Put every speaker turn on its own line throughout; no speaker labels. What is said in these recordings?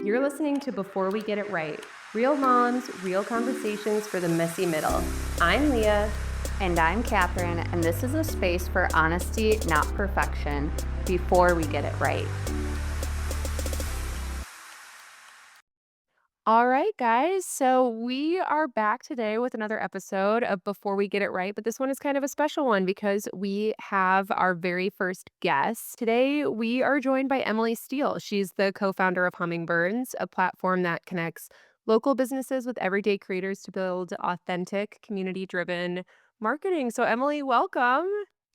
You're listening to Before We Get It Right, real moms, real conversations for the messy middle. I'm Leah.
And I'm Catherine, and this is a space for honesty, not perfection, before we get it right.
All right, guys. So we are back today with another episode of Before We Get It Right. But this one is kind of a special one because we have our very first guest. Today, we are joined by Emily Steele. She's the co founder of Hummingbirds, a platform that connects local businesses with everyday creators to build authentic, community driven marketing. So, Emily, welcome.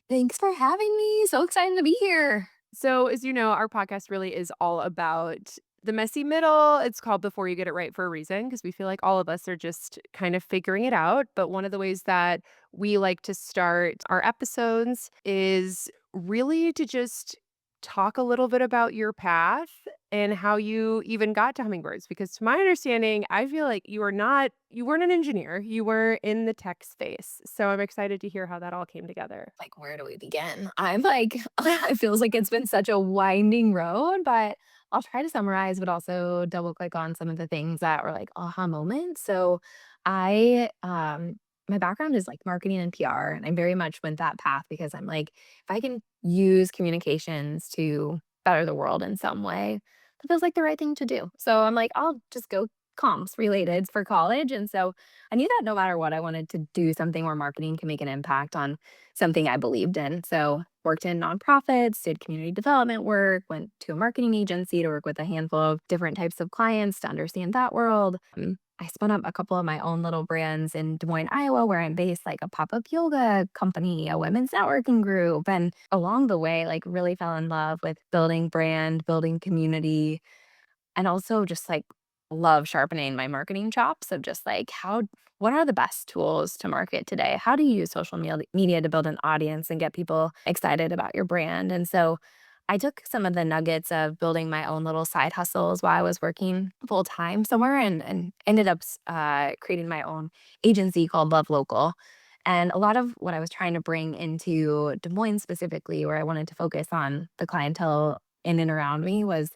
Thanks for having me. So excited to be here.
So, as you know, our podcast really is all about the messy middle. It's called Before You Get It Right for a reason because we feel like all of us are just kind of figuring it out. But one of the ways that we like to start our episodes is really to just talk a little bit about your path and how you even got to hummingbirds. Because to my understanding, I feel like you weren't an engineer, you were in the tech space. So I'm excited to hear how that all came together.
Like, where do we begin? I'm like, it feels like it's been such a winding road, but I'll try to summarize, but also double click on some of the things that were like aha moments. So I, my background is like marketing and PR, and I very much went that path because I'm like, if I can use communications to better the world in some way, that feels like the right thing to do. So I'm like, I'll just go comms related for college. And so I knew that no matter what, I wanted to do something where marketing can make an impact on something I believed in. So worked in nonprofits, did community development work, went to a marketing agency to work with a handful of different types of clients to understand that world. I spun up a couple of my own little brands in Des Moines, Iowa, where I'm based, like a pop-up yoga company, a women's networking group. And along the way, like really fell in love with building brand, building community, and also just like love sharpening my marketing chops of just like what are the best tools to market today? How do you use social media to build an audience and get people excited about your brand? And so I took some of the nuggets of building my own little side hustles while I was working full time somewhere and ended up creating my own agency called Love Local. And a lot of what I was trying to bring into Des Moines specifically, where I wanted to focus on the clientele in and around me, was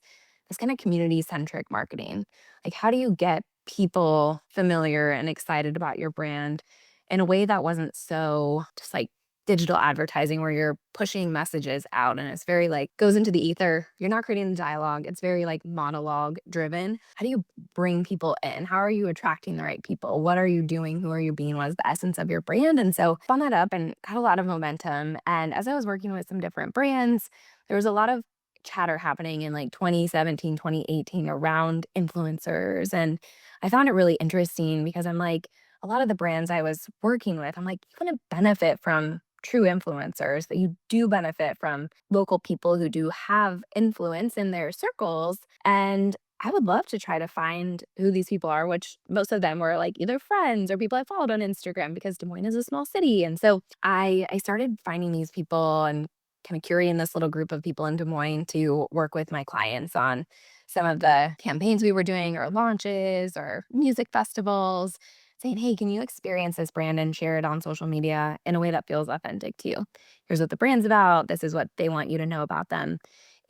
this kind of community centric marketing. Like, how do you get people familiar and excited about your brand in a way that wasn't so just like digital advertising where you're pushing messages out and it's very like goes into the ether. You're not creating the dialogue. It's very like monologue driven. How do you bring people in? How are you attracting the right people? What are you doing? Who are you being? What is the essence of your brand? And so spun that up and got a lot of momentum. And as I was working with some different brands, there was a lot of chatter happening in like 2017, 2018 around influencers. And I found it really interesting because I'm like, a lot of the brands I was working with, I'm like, you want to benefit from true influencers, that you do benefit from local people who do have influence in their circles. And I would love to try to find who these people are, which most of them were like either friends or people I followed on Instagram because Des Moines is a small city. And so I started finding these people and kind of curating this little group of people in Des Moines to work with my clients on some of the campaigns we were doing or launches or music festivals, saying, hey, can you experience this brand and share it on social media in a way that feels authentic to you? Here's what the brand's about. This is what they want you to know about them.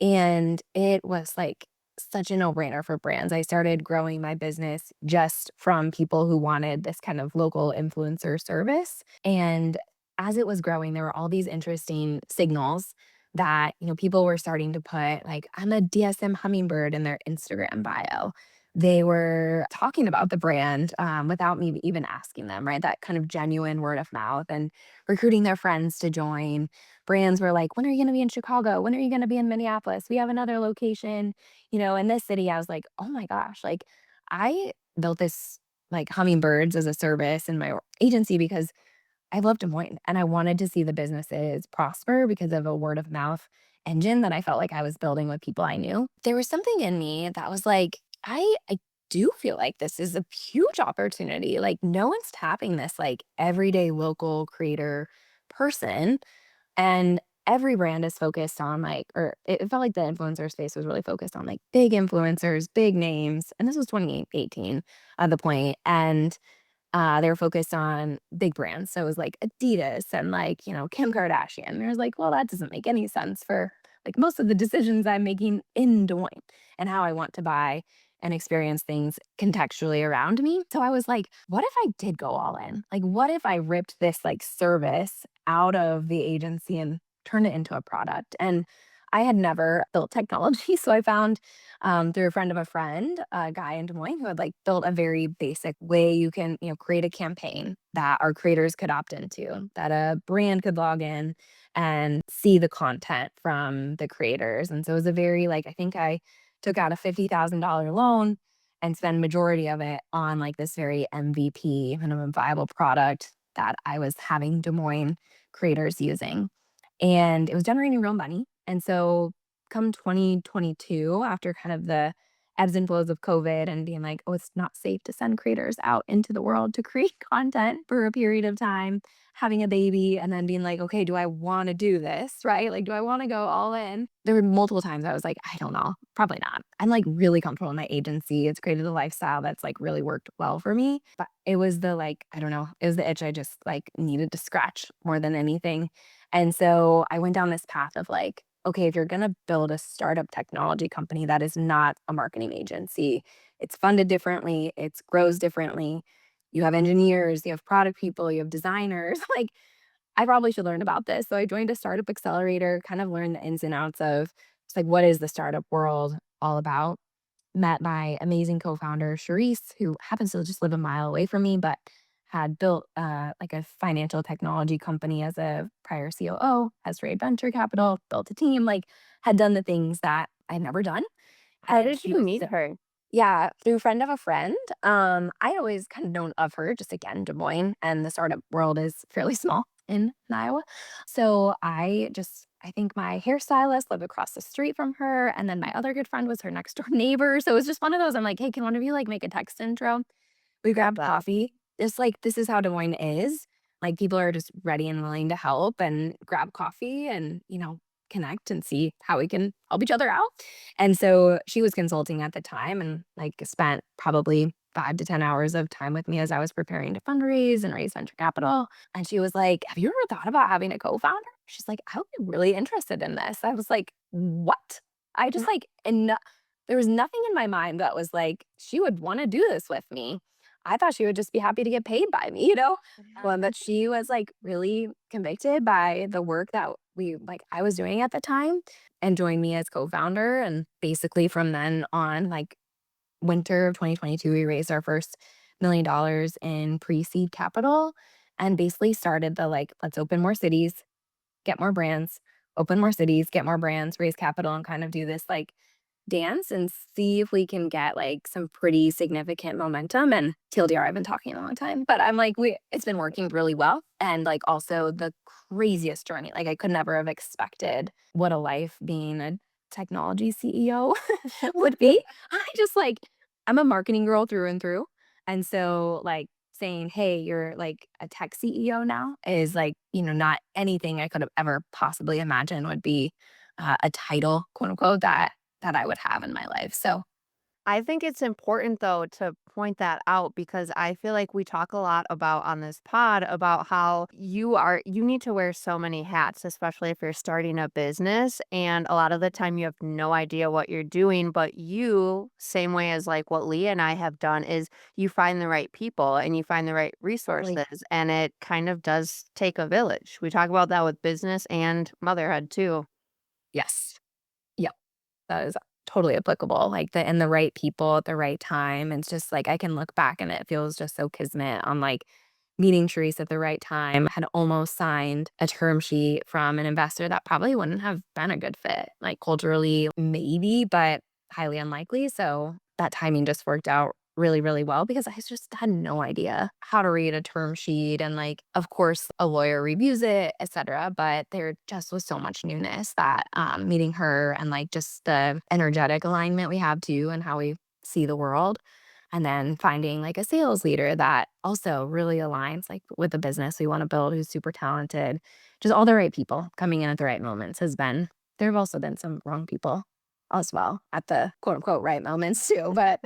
And it was like such a no brainer for brands. I started growing my business just from people who wanted this kind of local influencer service. And as it was growing, there were all these interesting signals that, people were starting to put like, I'm a DSM hummingbird in their Instagram bio. They were talking about the brand without me even asking them, right? That kind of genuine word of mouth and recruiting their friends to join. Brands were like, when are you going to be in Chicago? When are you going to be in Minneapolis? We have another location, in this city. I was like, oh my gosh, like I built this like hummingbirds as a service in my agency because I love Des Moines and I wanted to see the businesses prosper because of a word of mouth engine that I felt like I was building with people I knew. There was something in me that was like, I do feel like this is a huge opportunity. Like no one's tapping this like everyday local creator person. And every brand is focused on like, or it felt like the influencer space was really focused on like big influencers, big names. And this was 2018 at the point. And they were focused on big brands. So it was like Adidas and like, Kim Kardashian. And I was like, well, that doesn't make any sense for like most of the decisions I'm making in Des Moines and how I want to buy and experience things contextually around me. So I was like, what if I did go all in? Like, what if I ripped this like service out of the agency and turned it into a product? And I had never built technology. So I found through a friend of a friend, a guy in Des Moines who had like built a very basic way you can, create a campaign that our creators could opt into, that a brand could log in and see the content from the creators. And so it was a very like, I think I took out a $50,000 loan and spend majority of it on like this very MVP, minimum viable product that I was having Des Moines creators using. And it was generating real money. And so come 2022, after kind of the ebbs and flows of COVID and being like, oh, it's not safe to send creators out into the world to create content for a period of time, having a baby, and then being like, okay, do I want to do this? Right? Like, do I want to go all in? There were multiple times I was like, I don't know, probably not. I'm like really comfortable in my agency. It's created a lifestyle that's like really worked well for me. But it was the like, I don't know, it was the itch I just like needed to scratch more than anything. And so I went down this path of like, okay, if you're going to build a startup technology company that is not a marketing agency, it's funded differently, it grows differently. You have engineers, you have product people, you have designers. Like, I probably should learn about this. So I joined a startup accelerator, kind of learned the ins and outs of just like what is the startup world all about. Met my amazing co-founder, Charisse, who happens to just live a mile away from me, but had built like a financial technology company as a prior COO, has raised venture capital, built a team, like had done the things that I'd never done.
How
And
did
she
you
was
meet her?
yeah, through a friend of a friend. I always kind of known of her, just again, Des Moines, and the startup world is fairly small in Iowa. So I think my hairstylist lived across the street from her. And then my other good friend was her next door neighbor. So it was just one of those. I'm like, hey, can one of you like make a text intro? We
Love
grabbed
that.
coffee. Just like, this is how Des Moines is. Like, people are just ready and willing to help and grab coffee and, connect and see how we can help each other out. And so she was consulting at the time and like spent probably 5 to 10 hours of time with me as I was preparing to fundraise and raise venture capital. And she was like, have you ever thought about having a co founder? She's like, I would be really interested in this. I was like, what? I just like, and there was nothing in my mind that was like, she would want to do this with me. I thought she would just be happy to get paid by me, Well, but she was like really convicted by the work that I was doing at the time and joined me as co-founder. And basically from then on, like winter of 2022, we raised our first $1 million in pre-seed capital and basically started the like, let's open more cities, get more brands, open more cities, get more brands, raise capital, and kind of do this like dance and see if we can get like some pretty significant momentum. And TLDR, I've been talking a long time, but I'm like, it's been working really well. And like also the craziest journey. Like I could never have expected what a life being a technology CEO would be. I just like, I'm a marketing girl through and through. And so like saying, hey, you're like a tech CEO now is like, not anything I could have ever possibly imagined would be a title, quote unquote, that I would have in my life. So
I think it's important though to point that out because I feel like we talk a lot about on this pod about how you need to wear so many hats, especially if you're starting a business. And a lot of the time you have no idea what you're doing, but you, same way as like what Leah and I have done, is you find the right people and you find the right
really,
resources. And it kind of does take a village. We talk about that with business and motherhood too.
yes. Yep. That is totally applicable. Like the right people at the right time. It's just like I can look back and it feels just so kismet on like meeting Therese at the right time. Had almost signed a term sheet from an investor that probably wouldn't have been a good fit. Like culturally, maybe, but highly unlikely. So that timing just worked out really, really well because I just had no idea how to read a term sheet. And like, of course, a lawyer reviews it, etc. But there just was so much newness that meeting her and like just the energetic alignment we have too and how we see the world. And then finding like a sales leader that also really aligns like with the business we want to build, who's super talented. Just all the right people coming in at the right moments has been, there have also been some wrong people as well at the quote unquote right moments too. But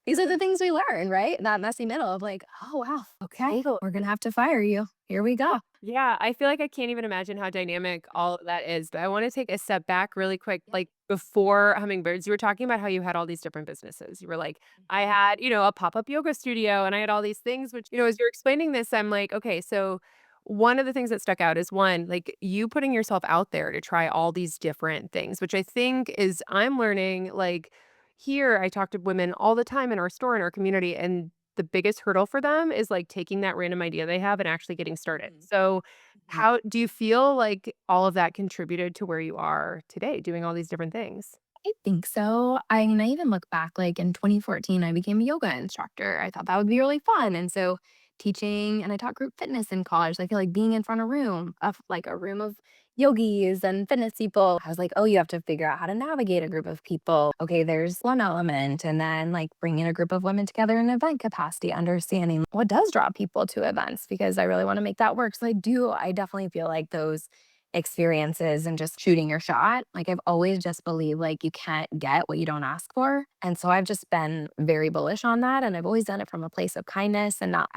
these are the things we learn, right? That messy middle of like, oh wow, okay,
Totally.
we're gonna have to fire you. Here we go.
Yeah, I feel like I can't even imagine how dynamic all of that is, but I wanna take a step back really quick,
Yeah.
like, before Hummingbirds, you were talking about how you had all these different businesses. You were like, "I
Mhm.
had, a pop-up yoga studio, and I had all these things," which, as you're explaining this, I'm like, "Okay, so one of the things that stuck out is, 1, like, you putting yourself out there to try all these different things," which I think is I'm learning, like, here, I talk to women all the time in our store, in our community, and the biggest hurdle for them is, like, taking that random idea they have and actually getting started.
Mhm.
So,
Mhm.
how do you feel like all of that contributed to where you are today doing all these different things?
I think so. I mean, I even look back, like in 2014, I became a yoga instructor. I thought that would be really fun. And so teaching, and I taught group fitness in college. I feel like being in front of a room of yogis and fitness people. I was like, oh, you have to figure out how to navigate a group of people. Okay, there's one element. And then like bringing a group of women together in event capacity, understanding what does draw people to events because I really want to make that work. So I definitely feel like those experiences and just shooting your shot. Like I've always just believed like you can't get what you don't ask for. And so I've just been very bullish on that. And I've always done it from a place of kindness and not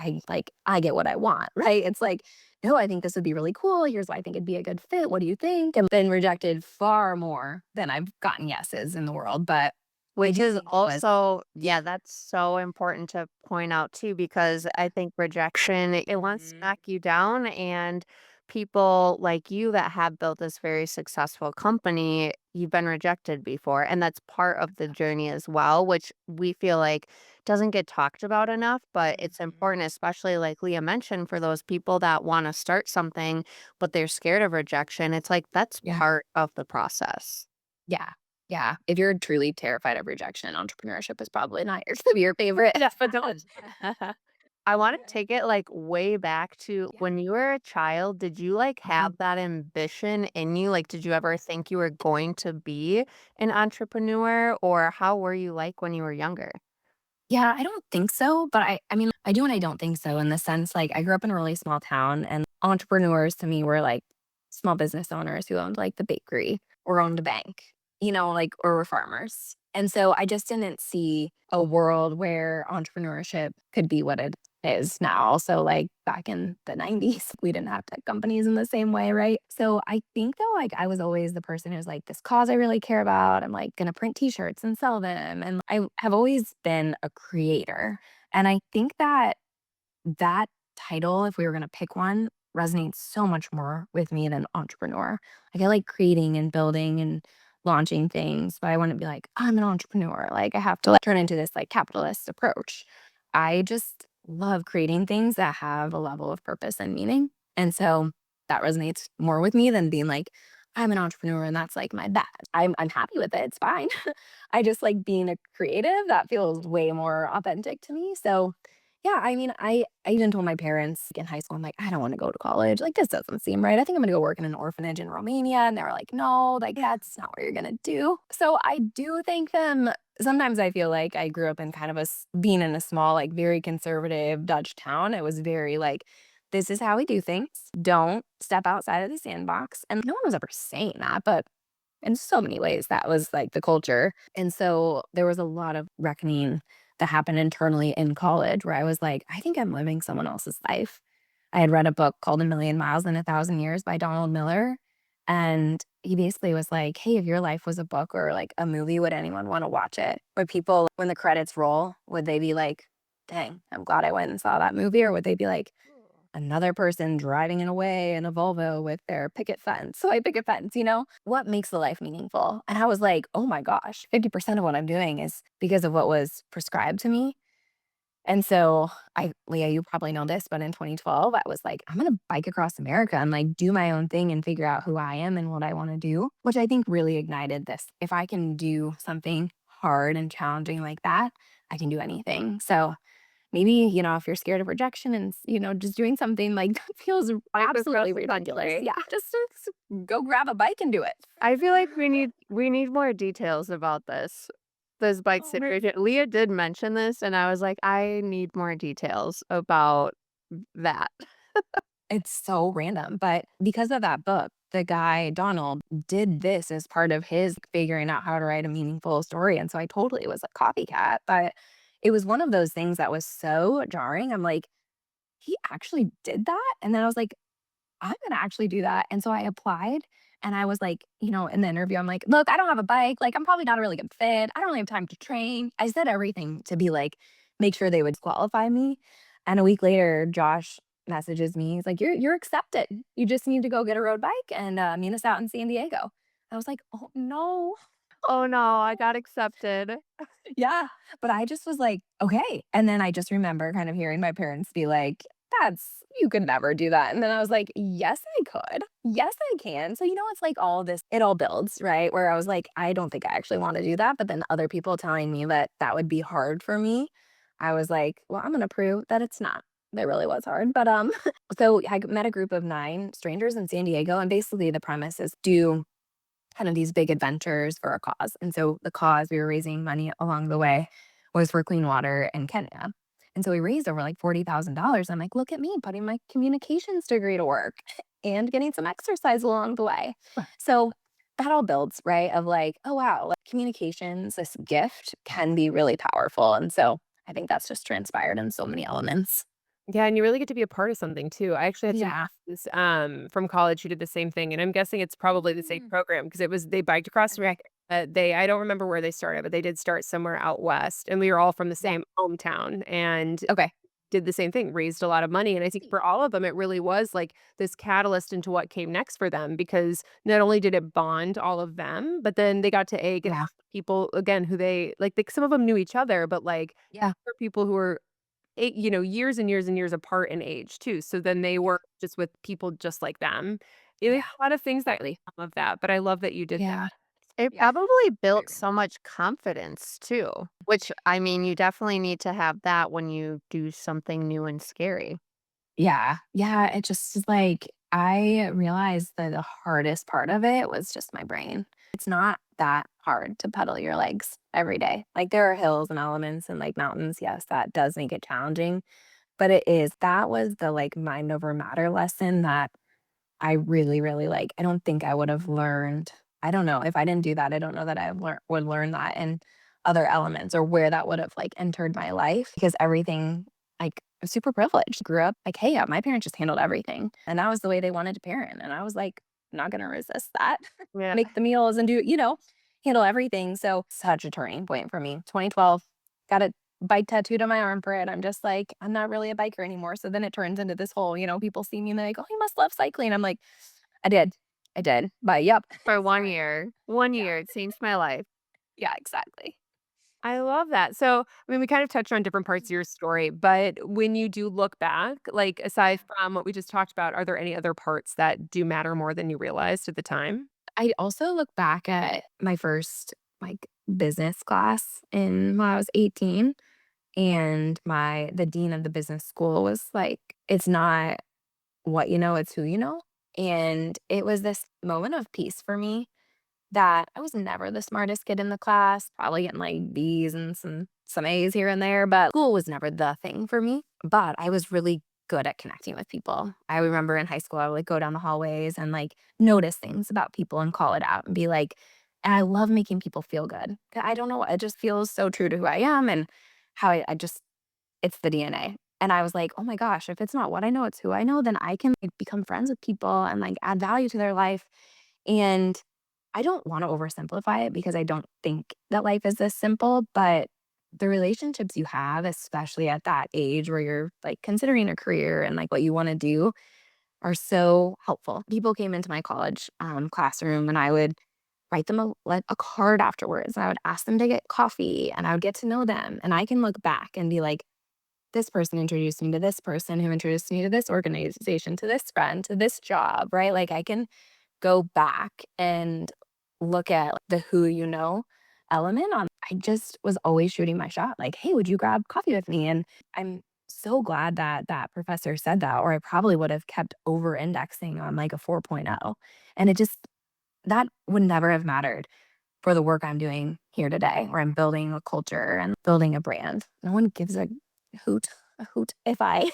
I get what I want, right? It's like, no, I think this would be really cool. Here's why I think it'd be a good fit. What do you think? And been rejected far more than I've gotten yeses in the world. But I
Which
do
is
think it was
also yeah, that's so important to point out too, because I think rejection, it wants to
Mhm.
knock you down, and people like you that have built this very successful company, you've been rejected before, and that's part of the journey as well, which we feel like doesn't get talked about enough, but it's
Mhm.
important, especially like Leah mentioned, for those people that want to start something, but they're scared of rejection. It's like that's
Yeah.
part of the process.
Yeah. Yeah. If you're truly terrified of rejection, entrepreneurship is probably not your favorite.
Definitely.
I wanna take it, like, way back to
Yeah.
when you were a child, did you, like,
Mhm.
have that ambition in you? Like, did you ever think you were going to be an entrepreneur, or how were you like when you were younger?
Yeah, I don't think so, but I mean, I do and I don't think so in the sense like I grew up in a really small town and entrepreneurs to me were like small business owners who owned like the bakery or owned a bank, like or were farmers. And so I just didn't see a world where entrepreneurship could be what it is now. So like back in the 90s, we didn't have tech companies in the same way, right? So I think though like I was always the person who's like this cause I really care about. I'm like going to print t-shirts and sell them and I have always been a creator. And I think that that title, if we were going to pick one, resonates so much more with me than entrepreneur. Like I like creating and building and launching things, but I wouldn't be like, I'm an entrepreneur. Like I have to like turn into this like capitalist approach. I just love creating things that have a level of purpose and meaning. And so that resonates more with me than being like, I'm an entrepreneur and that's like my bad. I'm happy with it. It's fine. I just like being a creative. That feels way more authentic to me. So yeah, I mean, I even told my parents in high school, I'm like, I don't want to go to college. Like, this doesn't seem right. I think I'm gonna go work in an orphanage in Romania. And they were like, no, like that's not what you're gonna do. So I do thank them. Sometimes I feel like I grew up in kind of being in a small, like very conservative Dutch town. It was very like, this is how we do things. Don't step outside of the sandbox. And no one was ever saying that, but in so many ways, that was like the culture. And so there was a lot of reckoning that happened internally in college where I was like, I think I'm living someone else's life. I had read a book called A Million Miles in a Thousand Years by Donald Miller. And he basically was like, hey, if your life was a book or like a movie, would anyone want to watch it? Would people, when the credits roll, would they be like, dang, I'm glad I went and saw that movie? Or would they be like, another person driving it away in a Volvo with their picket fence. So I picket fence, what makes the life meaningful? And I was like, oh my gosh, 50% of what I'm doing is because of what was prescribed to me. And so Leah, you probably know this, but in 2012, I was like, I'm going to bike across America and like do my own thing and figure out who I am and what I want to do, which I think really ignited this. If I can do something hard and challenging like that, I can do anything. So maybe, if you're scared of rejection and, just doing something like that feels
Bike
absolutely
across the
ridiculous.
country.
Yeah, just go grab a bike and do it.
I feel like we need more details about this bike
Oh, right.
situation. Leah did mention this, and I was like, "I need more details about that."
It's so random, but because of that book, the guy, Donald, did this as part of his figuring out how to write a meaningful story. And so I totally was a copycat, but it was one of those things that was so jarring. I'm like, he actually did that? And then I was like, I'm gonna actually do that. And so I applied and I was like, in the interview, I'm like, look, I don't have a bike. Like, I'm probably not a really good fit. I don't really have time to train. I said everything to be like, make sure they would qualify me. And a week later, Josh messages me. He's like, you're accepted. You just need to go get a road bike and meet us out in San Diego. I was like, oh no.
Oh no, I got accepted.
Yeah, but I just was like, "Okay," and then I just remember kind of hearing my parents be like, "That's you could never do that," and then I was like, "Yes, I could. Yes, I can." So, it's like all this it all builds, right? Where I was like, "I don't think I actually wanna do that," but then other people telling me that that would be hard for me, I was like, "Well, I'm gonna prove that it's not." It really was hard, but, so I met a group of 9 strangers in San Diego, and basically the premise is do kind of these big adventures for a cause. And so the cause we were raising money along the way was for clean water in Kenya. And so we raised over like $40,000. I'm like, look at me putting my communications degree to work and getting some exercise along the way. So that all builds, right? Of like, oh, wow, like communications, this gift can be really powerful. And so I think that's just transpired in so many elements.
Yeah, and you really get to be a part of something too. I actually had some
Yeah.
friends, from college who did the same thing, and I'm guessing it's probably the same
Mm.
program because it was they biked across
Okay.
America. I don't remember where they started, but they did start somewhere out west, and we were all from the
Yeah.
same hometown and
Okay.
did the same thing, raised a lot of money, and I think
Sweet.
for all of them, it really was, like, this catalyst into what came next for them because not only did it bond all of them, but then they got to, get
Yeah.
people again who some of them knew each other, but, like,
Yeah.
there were people who were years and years and years apart in age too, so then they
Yeah.
were just with people just like them. There's
Yeah.
a lot of things that
Really.
come of that, but I love that you did that.
Yeah.
It
Yeah.
probably
Very
built so
random.
much confidence too, which I mean, you definitely need to have that when you do something new and scary.
Yeah. Yeah, it just is like, I realized that the hardest part of it was just my brain. It's not that hard to pedal your legs every day. Like, there are hills and elements and, like, mountains, yes, that does make it challenging, but that was the, like, mind over matter lesson that I really, really like, I don't think I would have learned I don't know, if I didn't do that, I don't know that I would learn that in other elements or where that would have, like, entered my life because everything like, I was super privileged. Grew up like, "Hey, my parents just handled everything," and that was the way they wanted to parent, and I was like, "Not gonna resist that."
Yeah.
Make the meals and handle everything, so such a turning point for me. 2012, got a bike tattooed on my arm for it. I'm just like, I'm not really a biker anymore. So then it turns into this whole, people see me and they're like, oh, you must love cycling. I'm like, I did. I did. But yep.
For
So
1 year. 1
yeah.
year, it changed my life.
Yeah, exactly.
I love that. So, I mean, we kind of touched on different parts of your story, but when you do look back, like, aside from what we just talked about, are there any other parts that do matter more than you realized at the time?
I also look back at my first like business class in when I was 18 and the dean of the business school was like, it's not what you know, it's who you know. And it was this moment of peace for me that I was never the smartest kid in the class, probably getting like B's and some A's here and there, but school was never the thing for me. But I was really good at connecting with people. I remember in high school, I would like go down the hallways and like notice things about people and call it out and be like, and I love making people feel good. I don't know, it just feels so true to who I am and how I just it's the DNA. And I was like, "Oh my gosh, if it's not what I know, it's who I know, then I can, like, become friends with people and, like, add value to their life." And I don't wanna oversimplify it because I don't think that life is this simple, but the relationships you have, especially at that age where you're, like, considering a career and, like, what you wanna do are so helpful. People came into my college, classroom, and I would write them a card afterwards. I would ask them to get coffee, and I would get to know them, and I can look back and be like, this person introduced me to this person who introduced me to this organization, to this friend, to this job, right? Like I can go back and look at the who you know element on I just was always shooting my shot like, "Hey, would you grab coffee with me?" And I'm so glad that that professor said that or I probably would have kept over indexing on like a 4.0. And it just that would never have mattered for the work I'm doing here today, where I'm building a culture and building a brand. No one gives a hoot if I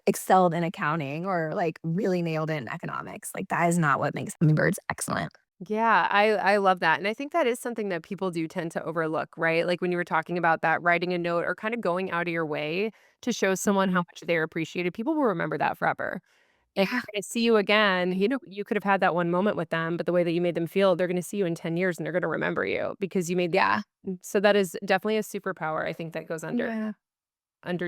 excelled in accounting or like really nailed in economics. Like that is not what makes hummingbirds excellent.
Yeah, I love that, and I think that is something that people do tend to overlook, right? Like, when you were talking about that, writing a note or kinda going out of your way to show someone how
Mhm.
much they're appreciated, people will remember that forever. and
Yeah.
they're gonna see you again. You could have had that one moment with them, but the way that you made them feel, they're gonna see you in 10 years and they're gonna remember you because you made
Yeah.
so that is definitely a superpower, I think, that goes
Yeah.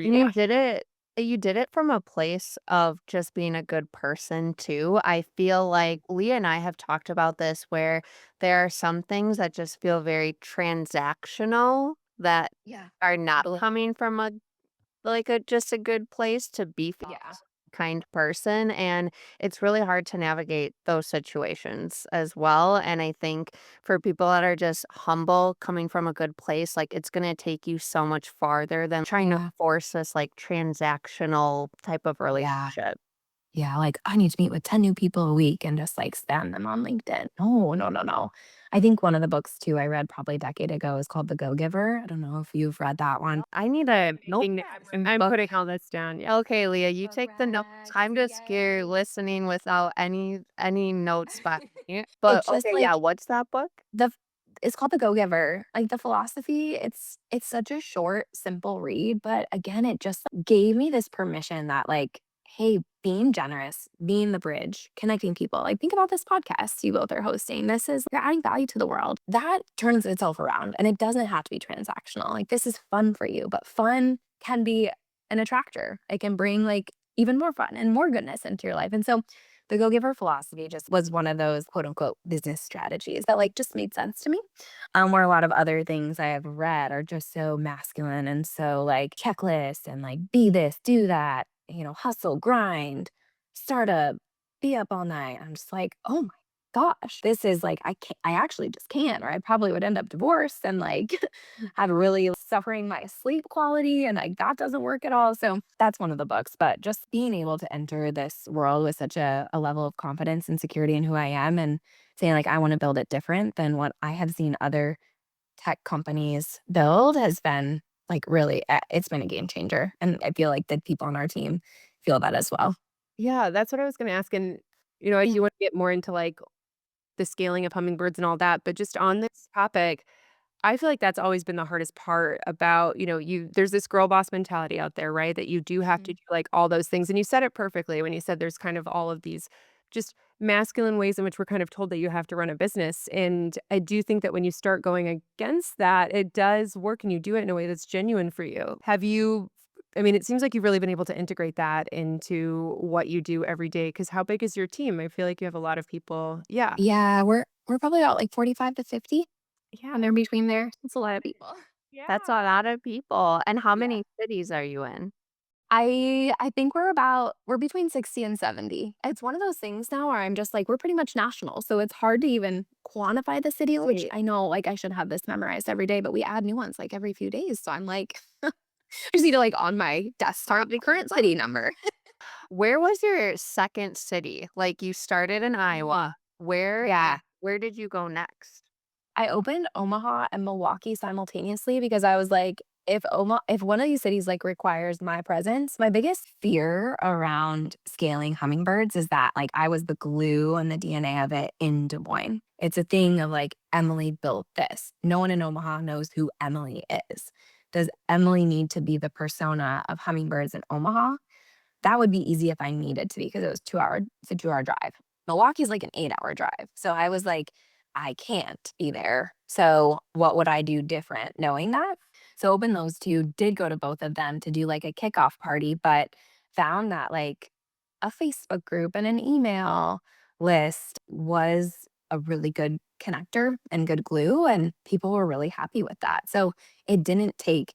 And you
underutilized.
did it from a place of just being a good person too. I feel like Leah and I have talked about this where there are some things that just feel very transactional that
Yeah.
are not
Totally.
coming from a like a just a good place to be
Yeah.
kind person, and it's really hard to navigate those situations as well. And I think for people that are just humble coming from a good place, like it's going to take you so much farther than trying to
Yeah.
force this like transactional type of
Yeah.
relationship.
Yeah, like, I need to meet with 10 new people a week and just, like, spam them on LinkedIn. No, no, no, no. I think one of the books too I read probably a decade ago is called The Go-Giver. I don't know if you've read that one.
I need a
Nope.
notepad
I'm
book.
putting all this down. Yeah.
Okay, Leah, you
Book
take the notes.
rags,
I'm just here
yay.
listening without any notes by me. But
It's just
okay, yeah,
like
what's that book?
the f it's called The Go-Giver. Like, the philosophy, it's such a short, simple read, but again, it just gave me this permission that, like, hey, being generous, being the bridge, connecting people. Like, think about this podcast you both are hosting. This is you're adding value to the world. That turns itself around, and it doesn't have to be transactional. Like, this is fun for you, but fun can be an attractor. It can bring, like, even more fun and more goodness into your life, and so the Go Giver philosophy just was one of those quote unquote business strategies that like just made sense to me. Where a lot of other things I have read are just so masculine and so like checklist and like be this, do that, hustle, grind, startup, be up all night. I'm just like, oh my gosh, this is like I actually just can't, or I probably would end up divorced and like have really suffering my sleep quality and like that doesn't work at all. So that's one of the books. But just being able to enter this world with such a level of confidence and security in who I am and saying like I want to build it different than what I have seen other tech companies build has been like really it's been a game changer. And I feel like the people on our team feel that as well.
Yeah, that's what I was gonna ask, and, I
Yeah.
do wanna get more into, like, the scaling of hummingbirds and all that, but just on this topic, I feel like that's always been the hardest part about, there's this girl boss mentality out there, right? That you do have to
Mhm.
do, like, all those things, and you said it perfectly when you said there's kind of all of these just masculine ways in which we're kind of told that you have to run a business, and I do think that when you start going against that, it does work and you do it in a way that's genuine for you. I mean, it seems like you've really been able to integrate that into what you do every day. Because how big is your team? I feel like you have a lot of people. Yeah.
Yeah, we're probably about like 45 to 50
Yeah.
and they're between there. It's a lot of people.
That's a
Yeah.
lot of people. And how
Yeah.
many cities are you in?
I think we're between 60 and 70. It's one of those things now where I'm just like, we're pretty much national. So it's hard to even quantify the city, which I know like I should have this memorized every day, but we add new ones like every few days. So I'm like, I just need to like on my desktop the current city number.
Where was your second city? Like you started in
Mm.
Iowa. Where
Yeah.
where did you go next?
I opened Omaha and Milwaukee simultaneously because I was like, if one of these cities like requires my presence, my biggest fear around scaling hummingbirds is that like I was the glue and the DNA of it in Des Moines. It's a thing of like Emily built this. No one in Omaha knows who Emily is. Does Emily need to be the persona of hummingbirds in Omaha? That would be easy if I needed to be because it's a 2-hour drive. Milwaukee's like an 8-hour drive. So I was like, I can't be there. So what would I do different knowing that? So open those two, did go to both of them to do like a kickoff party, but found that like a Facebook group and an email list was a really good connector and good glue. And people were really happy with that. So it didn't take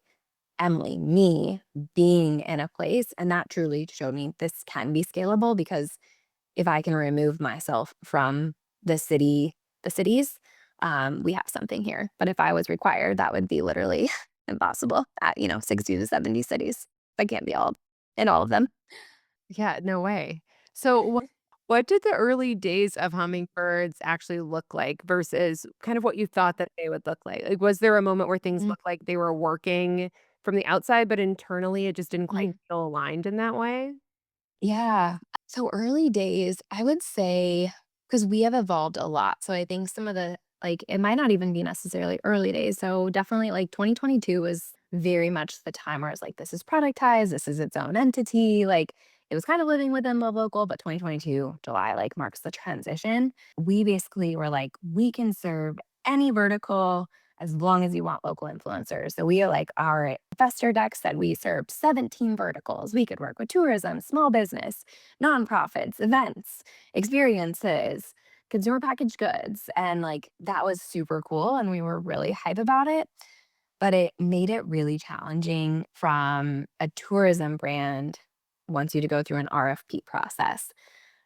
Emily, me being in a place, and that truly showed me this can be scalable because if I can remove myself from the cities, we have something here. But if I was required, that would be literally impossible at, 60 to 70 cities. I can't be all in all of them.
Yeah, no way. So what did the early days of hummingbirds actually look like versus kind of what you thought that they would look like? Like, was there a moment where things
Mhm,
looked like they were working from the outside, but internally it just didn't quite
mhm.
feel aligned in that way?
Yeah. So early days, I would say, because we have evolved a lot. So I think some of the, like, it might not even be necessarily early days. So definitely like 2022 was very much the time where it's like, this is productized, this is its own entity. Like, It was kind of living within the local, but 2022 July like marks the transition. We basically were like, we can serve any vertical as long as you want local influencers. So we are like, our investor deck said we served 17 verticals. We could work with tourism, small business, nonprofits, events, experiences, consumer packaged goods. And like that was super cool. And we were really hype about it. But it made it really challenging from a tourism brand wants you to go through an RFP process.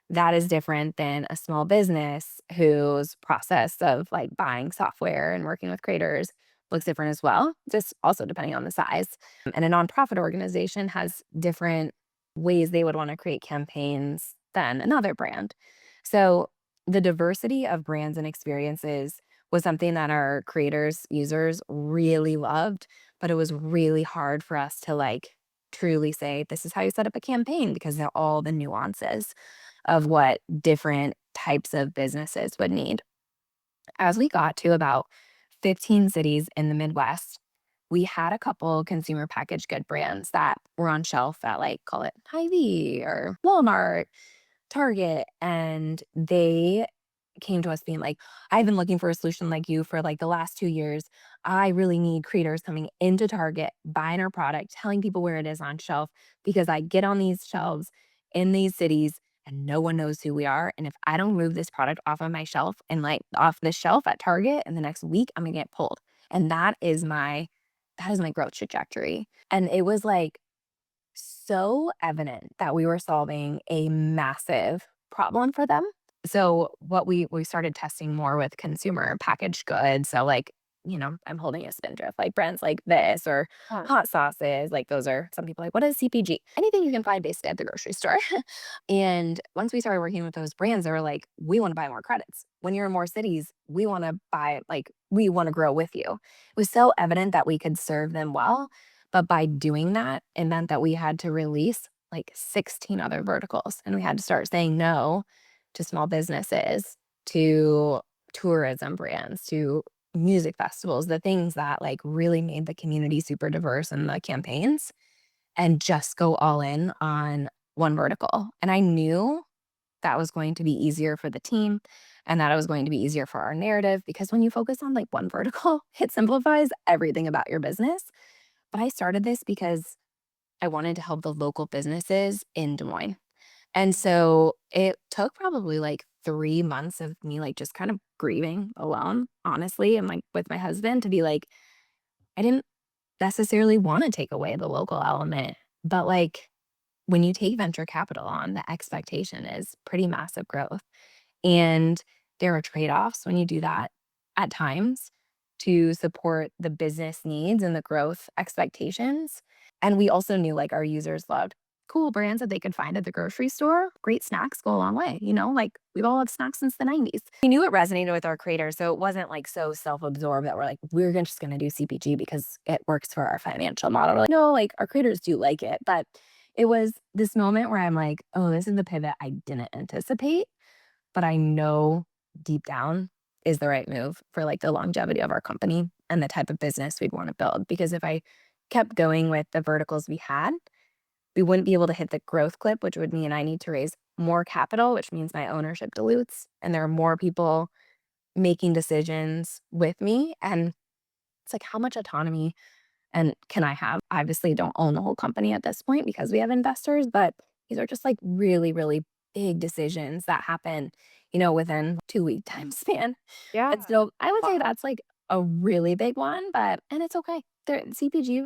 That is different than a small business whose process of like buying software and working with creators looks different as well, just also depending on the size. And a nonprofit organization has different ways they would want to create campaigns than another brand. So the diversity of brands and experiences was something that our creators, users really loved, but it was really hard for us to like truly say, this is how you set up a campaign because they're all the nuances of what different types of businesses would need. As we got to about 15 cities in the Midwest, we had a couple consumer packaged good brands that were on shelf at like call it Hy-Vee or Walmart, Target, and they came to us being like, I've been looking for a solution like you for like the last 2 years. I really need creators coming into Target, buying our product, telling people where it is on shelf because I get on these shelves in these cities and no one knows who we are. And if I don't move this product off of my shelf and like off the shelf at Target in the next week, I'm gonna get pulled. And that is my growth trajectory. And it was like so evident that we were solving a massive problem for them. So what we started testing more with consumer packaged goods. So like, I'm holding a spindrift, like brands like this or
Huh.
hot sauces. Like those are some people like, what is CPG? Anything you can find basically at the grocery store. And once we started working with those brands, they were like, we want to buy more credits. When you're in more cities, we want to buy, like, we want to grow with you. It was so evident that we could serve them well. But by doing that, it meant that we had to release like 16 other verticals and we had to start saying no to small businesses, to tourism brands, to music festivals, the things that like really made the community super diverse in the campaigns and just go all in on one vertical. And I knew that was going to be easier for the team and that it was going to be easier for our narrative because when you focus on like one vertical, it simplifies everything about your business. But I started this because I wanted to help the local businesses in Des Moines. And so it took probably like 3 months of me like just kind of grieving alone, honestly, and like with my husband to be like, I didn't necessarily want to take away the local element, but like when you take venture capital on, the expectation is pretty massive growth. And there are trade offs when you do that at times to support the business needs and the growth expectations. And we also knew like our users loved cool brands that they could find at the grocery store. Great snacks go a long way, like we've all had snacks since the 90s. We knew it resonated with our creators. So it wasn't like so self absorbed that we're like, we're just going to do CPG because it works for our financial model. We're like, no, like our creators do like it. But it was this moment where I'm like, oh, this is the pivot I didn't anticipate but I know deep down is the right move for like the longevity of our company and the type of business we'd want to build. Because if I kept going with the verticals we had, we wouldn't be able to hit the growth clip, which would mean I need to raise more capital, which means my ownership dilutes and there are more people making decisions with me. And it's like, how much autonomy and can I have? Obviously, don't own the whole company at this point because we have investors, but these are just like really, really big decisions that happen, within 2 week time span.
Yeah.
And so I would say that's like a really big one, and it's okay. CPG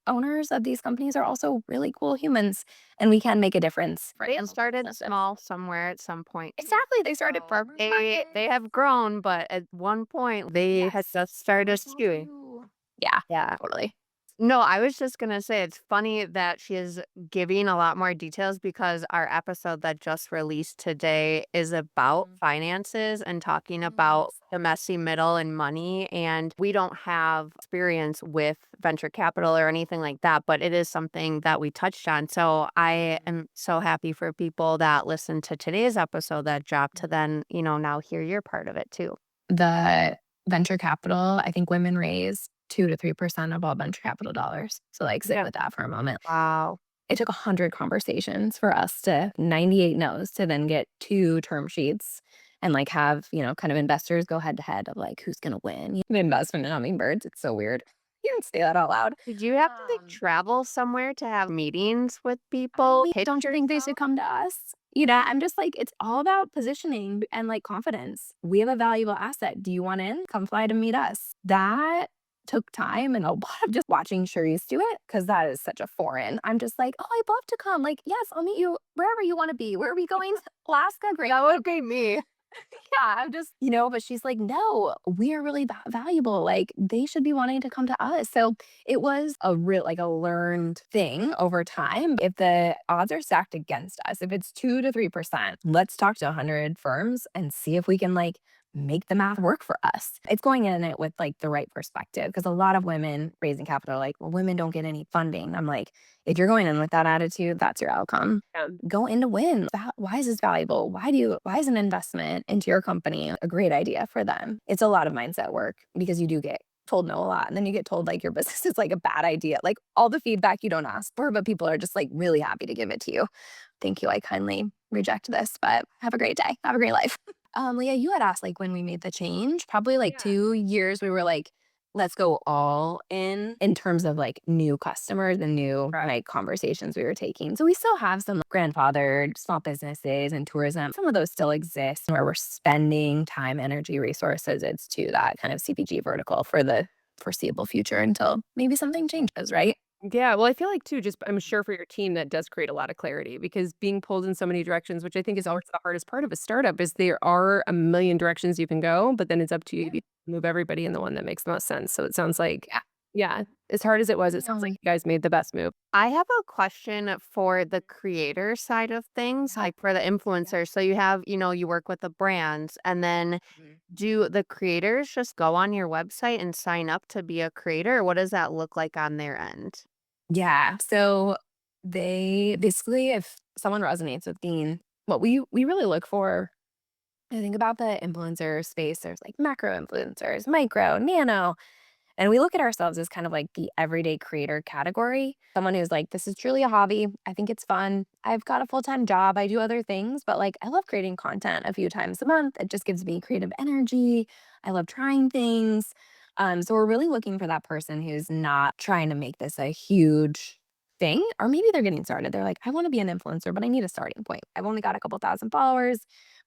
owners of these companies are also really cool humans, and we can make a difference for
They
animal
started
businesses.
small somewhere at some point too.
Exactly. They started
So
farmers
they
markets.
have grown, but at one point they had
Yes.
just started
Small
skewing.
too. Yeah,
Yeah.
totally.
No, I was just gonna say it's funny that she is giving a lot more details because our episode that just released today is about
Mhm.
finances and talking about
Yes.
the messy middle and money. And we don't have experience with venture capital or anything like that, but it is something that we touched on. So I
Mhm.
am so happy for people that listen to today's episode that dropped to
Mhm.
then, now hear your part of it too.
The venture capital, I think women raise 2 to 3% of all venture capital dollars. So, like, sit
Yeah.
with that for a moment.
Wow.
It took 100 conversations for us to 98 no's to then get 2 term sheets and, like, have, kind of investors go head to head of, like, who's gonna win the investment in hummingbirds. It's so weird. You don't say that out loud.
Did you have to, like,
Um,
travel somewhere to have meetings with
I
people?
mean, don't you think they should come to us? I'm just like, it's all about positioning and, like, confidence. We have a valuable asset. Do you want in? Come fly to meet us. That took time and a lot of just watching Charisse do it because that is such a foreign. I'm just like, oh, I'd love to come. Like, yes, I'll meet you wherever you want to be. Where are we going? Alaska? Great.
That would be me.
Yeah, I'm just, but she's like, no, we're really valuable. Like, they should be wanting to come to us. So it was a real, like, a learned thing over time. If the odds are stacked against us, if it's 2 to 3%, let's talk to 100 firms and see if we can, like, make the math work for us. It's going in it with, like, the right perspective because a lot of women raising capital are like, well, women don't get any funding. I'm like, if you're going in with that attitude, that's your outcome.
Yeah.
Go in to win. Why is this valuable? Why is an investment into your company a great idea for them? It's a lot of mindset work because you do get told no a lot. And then you get told like your business is like a bad idea. Like all the feedback you don't ask for, but people are just like really happy to give it to you. Thank you. I kindly reject this, but have a great day. Have a great life. Leah, you had asked like when we made the change, probably like
Yeah.
2 years, we were like, let's go all in terms of like new customers and new like conversations we were taking. So we still have some grandfathered small businesses and tourism. Some of those still exist where we're spending time, energy, resources. It's to that kind of CPG vertical for the foreseeable future until maybe something changes, right?
Yeah, well, I feel like too, just I'm sure for your team that does create a lot of clarity because being pulled in so many directions, which I think is always the hardest part of a startup, is there are a million directions you can go, but then it's up to you to move everybody in the one that makes the most sense. So it sounds like,
Yeah.
yeah, as hard as it was, it sounds like you guys made the best move.
I have a question for the creator side of things,
Yeah.
like for the
Yeah.
influencers. So you have, you work with the brands, and then do the creators just go on your website and sign up to be a creator? Or what does that look like on their end?
Yeah. So they basically, if someone resonates with Dean, what we really look for, I think about the influencer space, there's like macro influencers, micro, nano, and we look at ourselves as kind of like the everyday creator category. Someone who's like, this is truly a hobby. I think it's fun. I've got a full-time job. I do other things, but like I love creating content a few times a month. It just gives me creative energy. I love trying things. So we're really looking for that person who's not trying to make this a huge thing, or maybe they're getting started. They're like, I want to be an influencer, but I need a starting point. I've only got a couple thousand followers,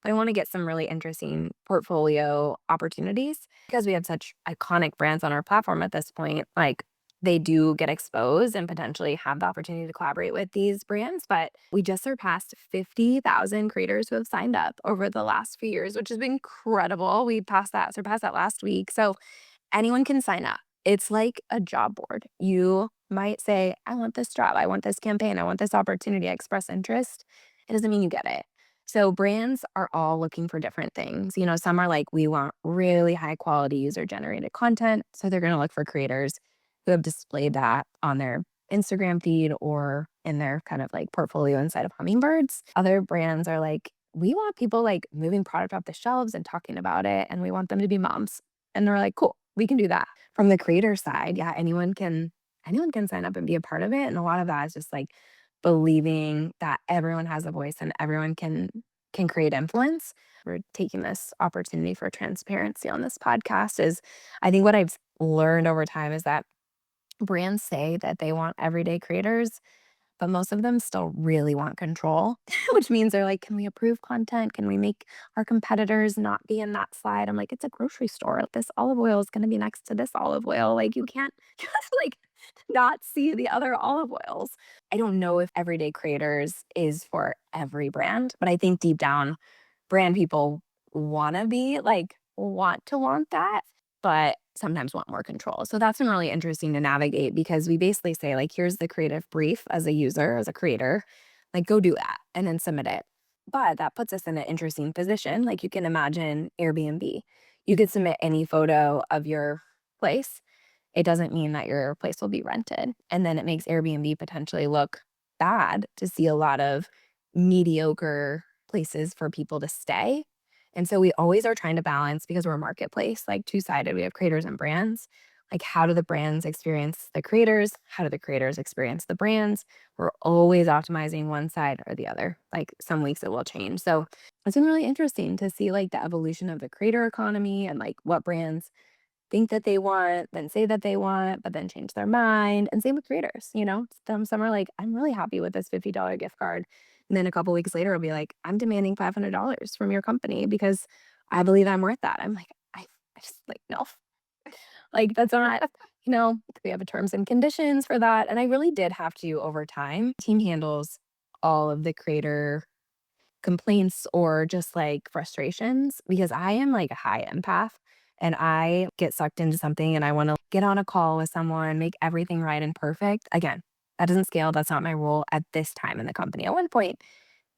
but I want to get some really interesting portfolio opportunities because we have such iconic brands on our platform at this point. Like they do get exposed and potentially have the opportunity to collaborate with these brands. But we just surpassed 50,000 creators who have signed up over the last few years, which has been incredible. We surpassed that last week. So anyone can sign up. It's like a job board. You might say, I want this job. I want this campaign. I want this opportunity. I express interest. It doesn't mean you get it. So brands are all looking for different things. Some are like, we want really high quality user generated content. So they're going to look for creators who have displayed that on their Instagram feed or in their kind of like portfolio inside of Hummingbirds. Other brands are like, we want people like moving product off the shelves and talking about it. And we want them to be moms. And they're like, cool, we can do that. From the creator side, yeah, anyone can sign up and be a part of it. And a lot of that is just like believing that everyone has a voice and everyone can create influence. We're taking this opportunity for transparency on this podcast is I think what I've learned over time is that brands say that they want everyday creators, but most of them still really want control, which means they're like, can we approve content? Can we make our competitors not be in that slide? I'm like, it's a grocery store. This olive oil is going to be next to this olive oil. Like, you can't just like not see the other olive oils. I don't know if everyday creators is for every brand, but I think deep down, brand people want that, but sometimes want more control. So that's been really interesting to navigate because we basically say, like, here's the creative brief as a user, as a creator, like, go do that and then submit it. But that puts us in an interesting position. Like, you can imagine Airbnb. You could submit any photo of your place. It doesn't mean that your place will be rented. And then it makes Airbnb potentially look bad to see a lot of mediocre places for people to stay. And so we always are trying to balance because we're a marketplace, like two-sided. We have creators and brands. Like, how do the brands experience the creators? How do the creators experience the brands? We're always optimizing one side or the other. Like, some weeks it will change. So it's been really interesting to see like the evolution of the creator economy and like what brands think that they want, then say that they want, but then change their mind. And same with creators, you know, some are like, I'm really happy with this $50 gift card. And then a couple weeks later, it'll be like, I'm demanding $500 from your company because I believe I'm worth that. I'm like, I just like, no, like that's not, you know, we have a terms and conditions for that. And I really did have to over time. Team handles all of the creator complaints or just like frustrations because I am like a high empath and I get sucked into something and I want to get on a call with someone, make everything right and perfect. Again, that doesn't scale. That's not my role at this time in the company. At one point,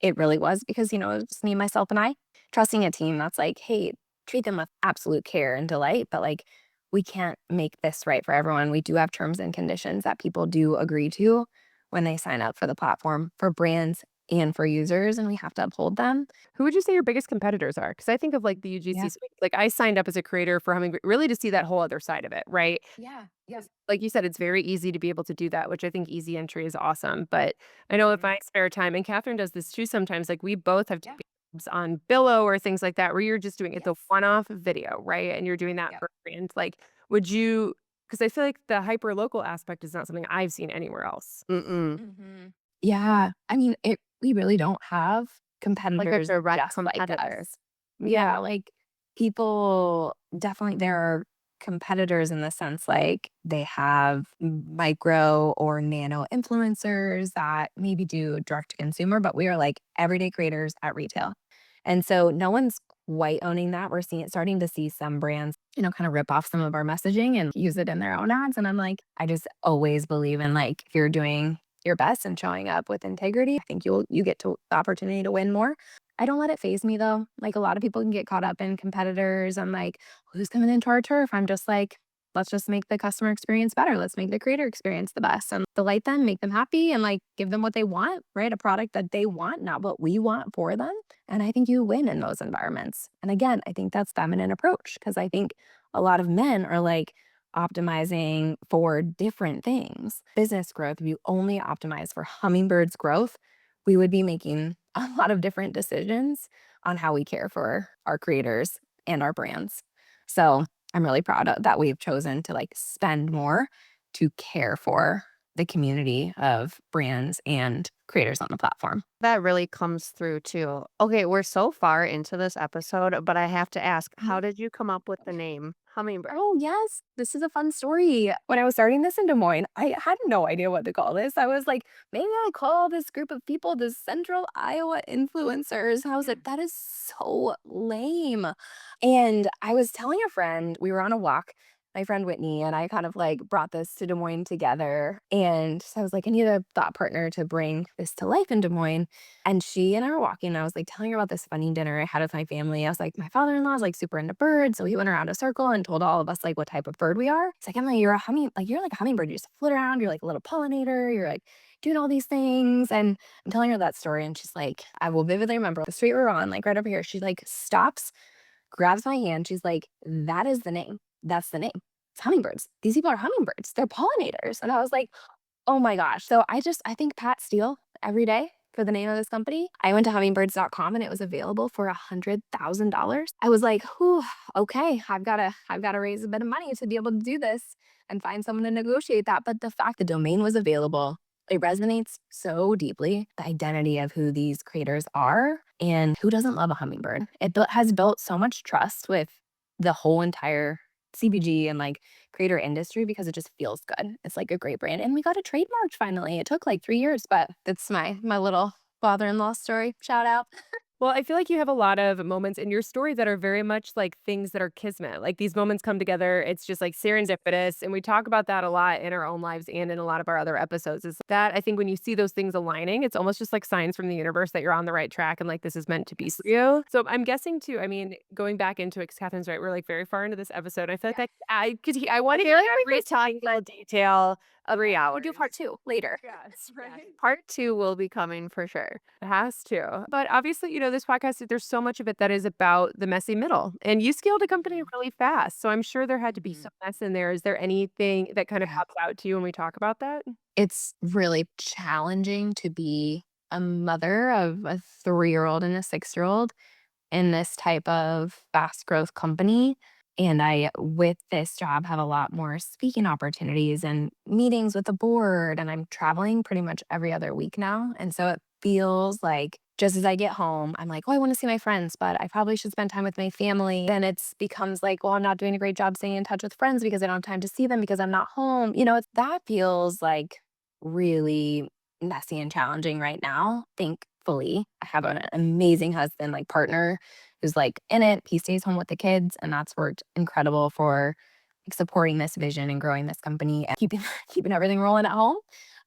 it really was because, you know, it was just me, myself, and I. Trusting a team that's like, hey, treat them with absolute care and delight, but like, we can't make this right for everyone. We do have terms and conditions that people do agree to when they sign up for the platform for brands and for users, and we have to uphold them.
Who would you say your biggest competitors are? Because I think of, like, the UGC
Yeah.
suite. Like, I signed up as a creator for Hummingbird really to see that whole other side of it, right?
Yeah. Yeah.
Like you said, it's very easy to be able to do that, which I think easy entry is awesome, but I know if
Mhm.
I spare time and Catherine does this too sometimes, like, we both have
Yeah.
jobs on Billow or things like that where you're just doing it's a
Yes.
one-off video, right? And you're doing that
Yep.
for a brand. Like, would you? Because I feel like the hyper local aspect is not something I've seen anywhere else.
Mm-mm.
Yeah. I mean, we really don't have
Like a
competitors
direct
just like
competitor.
us.
Yeah.
Yeah, like people definitely there are competitors in the sense like they have micro or nano influencers that maybe do direct to consumer, but we are like everyday creators at retail. And so no one's quite owning that. We're seeing starting to see some brands, you know, kind of rip off some of our messaging and use it in their own ads. And I'm like, I just always believe in like if you're doing your best and showing up with integrity, I think you get to the opportunity to win more. I don't let it phase me though. Like a lot of people can get caught up in competitors. I'm like, who's coming into our turf? I'm just like, let's just make the customer experience better. Let's make the creator experience the best and delight them, make them happy, and like give them what they want, right? A product that they want, not what we want for them. And I think you win in those environments. And again, I think that's feminine approach because I think a lot of men are like optimizing for different things. Business growth, if you only optimize for hummingbirds growth, we would be making a lot of different decisions on how we care for our creators and our brands. So I'm really proud of that we've chosen to like spend more to care for the community of brands and creators on the platform.
That really comes through too. Okay, we're so far into this episode, but I have to ask, how did you come up with the name Hummingbird?
Oh, yes. This is a fun story. When I was starting this in Des Moines, I had no idea what to call this. I was like, maybe I call this group of people the Central Iowa Influencers. And I was like, that is so lame. And I was telling a friend, we were on a walk, my friend Whitney, and I kind of like brought this to Des Moines together. And so I was like, I need a thought partner to bring this to life in Des Moines. And she and I were walking, and I was like telling her about this funny dinner I had with my family. I was like, my father-in-law is like super into birds. So he went around a circle and told all of us like what type of bird we are. He's like, Emily, you're like a hummingbird. You just flit around, you're like a little pollinator, you're like doing all these things. And I'm telling her that story, and she's like, I will vividly remember the street we were on, like right over here. She like stops, grabs my hand. She's like, that is the name. That's the name. It's hummingbirds. These people are hummingbirds. They're pollinators. And I was like, oh my gosh. So I think Pat Steele every day for the name of this company. I went to hummingbirds.com and it was available for $100,000. I was like, whew, okay, I've gotta raise a bit of money to be able to do this and find someone to negotiate that. But the fact the domain was available, it resonates so deeply. The identity of who these creators are and who doesn't love a hummingbird. Has built so much trust with the whole entire CBG and like creator industry because it just feels good. It's like a great brand. And we got a trademark finally. It took like 3 years, but that's my little father-in-law story. Shout out.
Well, I feel like you have a lot of moments in your story that are very much like things that are kismet. Like these moments come together. It's just like serendipitous. And we talk about that a lot in our own lives and in a lot of our other episodes. Is that I think when you see those things aligning, it's almost just like signs from the universe that you're on the right track and like this is meant to be
Yes.
for you. So I'm guessing too, I mean, going back into it, 'cause Catherine's right, we're like very far into this episode. I feel
Yeah.
like I want to hear every single detail
3
We'll do
hours.
part 2 later.
Yes,
Yes.
right?
Part 2 will be coming for sure.
It has to. But obviously, this podcast, there's so much of it that is about the messy middle. And you scaled a company
Mhm,
really fast. So I'm sure there had to be
mhm.
some mess in there. Is there anything that kind of
Yeah.
pops out to you when we talk about that?
It's really challenging to be a mother of a 3-year-old and a 6-year-old in this type of fast growth company. And I, with this job, have a lot more speaking opportunities and meetings with the board. And I'm traveling pretty much every other week now. And so it feels like just as I get home, I'm like, oh, I want to see my friends, but I probably should spend time with my family. Then it's becomes like, well, I'm not doing a great job staying in touch with friends because I don't have time to see them because I'm not home. That feels like really messy and challenging right now. Thankfully, I have an amazing husband, like partner who's like in it. He stays home with the kids, and that's worked incredible for like supporting this vision and growing this company and keeping keeping everything rolling at home.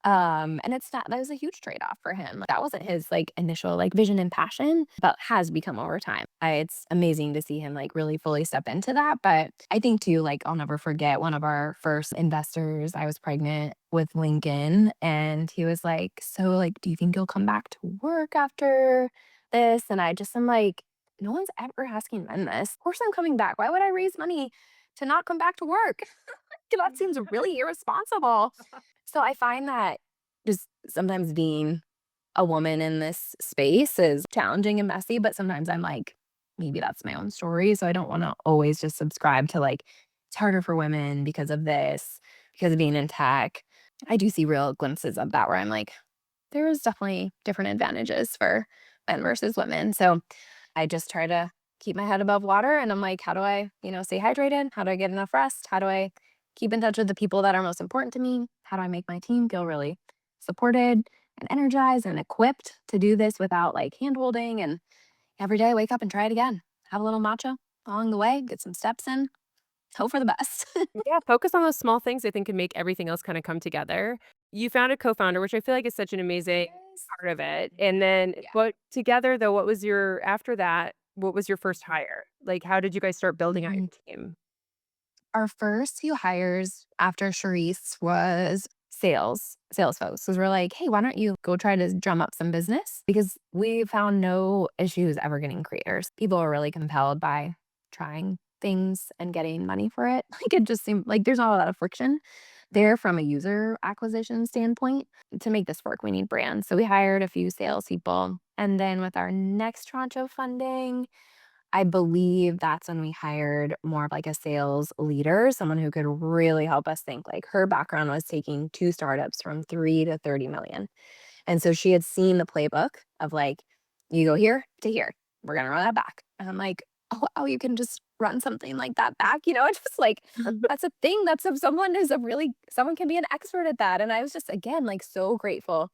And it's not that was a huge trade-off for him. Like, that wasn't his like initial like vision and passion, but has become over time. It's amazing to see him like really fully step into that. But I think too, like I'll never forget one of our first investors. I was pregnant with Lincoln, and he was like, "So, like, do you think you'll come back to work after this?" And I just am like, no one's ever asking men this. Of course I'm coming back. Why would I raise money to not come back to work? That seems really irresponsible. So I find that just sometimes being a woman in this space is challenging and messy, but sometimes I'm like, maybe that's my own story. So I don't want to always just subscribe to like, it's harder for women because of this, because of being in tech. I do see real glimpses of that where I'm like, there is definitely different advantages for men versus women. So I just try to keep my head above water and I'm like, how do I, stay hydrated? How do I get enough rest? How do I keep in touch with the people that are most important to me? How do I make my team feel really supported and energized and equipped to do this without like hand holding? And every day I wake up and try it again. Have a little matcha along the way, get some steps in, hope for the best.
Yeah, focus on those small things I think can make everything else kinda come together. You found a co-founder, which I feel like is such an amazing
Yes.
part of it, and then
Yeah.
but together though, what was your after that, what was your first hire? Like, how did you guys start building out
Mhm.
your team?
Our first few hires after Charisse was sales folks. Because we're like, hey, why don't you go try to drum up some business? Because we found no issues ever getting creators. People are really compelled by trying things and getting money for it. Like it just seemed like there's not a lot of friction there from a user acquisition standpoint. To make this work, we need brands. So we hired a few salespeople. And then with our next tranche of funding, I believe that's when we hired more of like a sales leader, someone who could really help us think. Like her background was taking 2 startups from 3 to 30 million. And so she had seen the playbook of like, you go here to here. We're gonna run that back. And I'm like, oh wow, you can just run something like that back. It's just like that's a thing. That's if someone is a really someone can be an expert at that. And I was just again like so grateful